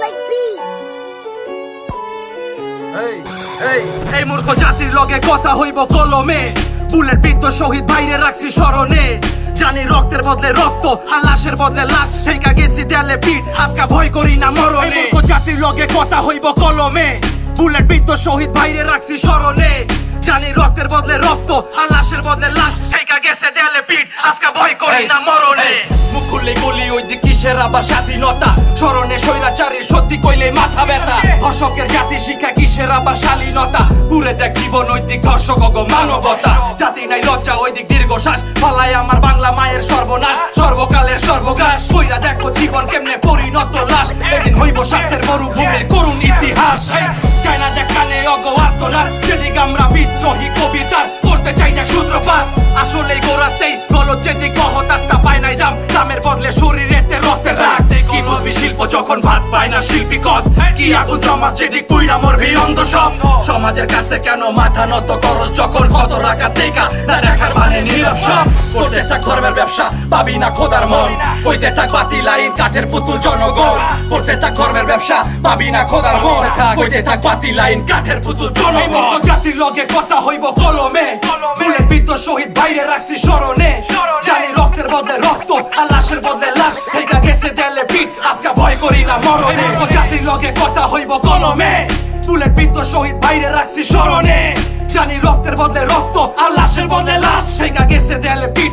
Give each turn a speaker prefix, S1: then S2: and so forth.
S1: like beats.
S2: এই মূর্খ জাতির লগে কথা হইব কলমে, বুলেট বিদ্ধ শহীদ ভাইরে রাখছি স্মরণে। জানি রক্তের বদলে রক্ত আর লাশের বদলে লাশ, থেইকা গেছি দেয়ালে পিঠ, আজকা ভয় করি না মরণে। মূর্খ জাতির লগে কথা হইব কলমে, বুলেট বিদ্ধ শহীদ ভাইরে রাখছি স্মরণে। জানি রক্তের বদলে রক্ত আর লাশের বদলে লাশ, থেইকা গেছে দেয়ালে পিঠ, আজকা ভয় করি না মরণে। মুখ খুললে গলি ওই দিক কিসের আবার স্বাধীনতা, স্মরণে স্বৈরাচারীর সত্যি কইলে মাথা ব্যথা। ধর্ষকের জাতি শিক্ষা কিসের আবার শালীনতা, পুরে দেখ জীবন ওই দিক ধর্ষক মানবতা। জাতি নাই লজ্জা ওই দিক দীর্ঘশ্বাস, ফালায় আমার বাংলা মায়ের সর্বনাশ, সর্বকালের সর্বগ্রাস। কইরা দেখো জীবন কেমনে পরিণত লাশ, এদিন হইব স্বার্থের মরুভূমির করুণ ইতিহাস। চাই না দেখ কানে অগোয়ার্তনার, যেদিক আমরা বিদ্রোহী কবিতার করতে চাই না সূত্রপাত। আসলেই গোড়াতেই গলত যেদিক মহতাত্তা পায় নাই দাম, দামের বদলে শরীরেতে রক্তের রাগ। কি বুঝবি শিল্প যখন ভাত পায় না শিল্পী কস, কি আগুন জমাস যেদিক পুইরা মরবি অন্ধ সব। সমাজের কাছে কেন মাথা নত করস যখন কত রাখা দেখা না দেখার মানে নীরব সব। করতে থাক ধর্মের ব্যবসা পাবি না খোদার মন, কইতে থাক বাতিল আইন কাঠের পুতুল জনগণ। করতে থাক ধর্মের ব্যবসা পাবি না খোদার মন, কইতে থাক বাতিল আইন কাঠের পুতুল জনগণ। জাতির লগে কথা হইব কলমে, বুলেট বিদ্ধ শহীদ ভাইরে রাখছি স্মরণে। জানি রক্তের বদলে রক্ত আর লাশের বদলে লাশ, থেইকা গেছে দেয়ালে পিঠ, আজকা ভয় করি না মরণে। জাতির লগে কথা হইব কলমে, বুলেট বিদ্ধ শহীদ ভাইরে রাখছি স্মরণে। জানি রক্তের বদলে রক্ত আর লাশের বদলে লাশ, থেইকা গেছে দেয়ালে পিঠ,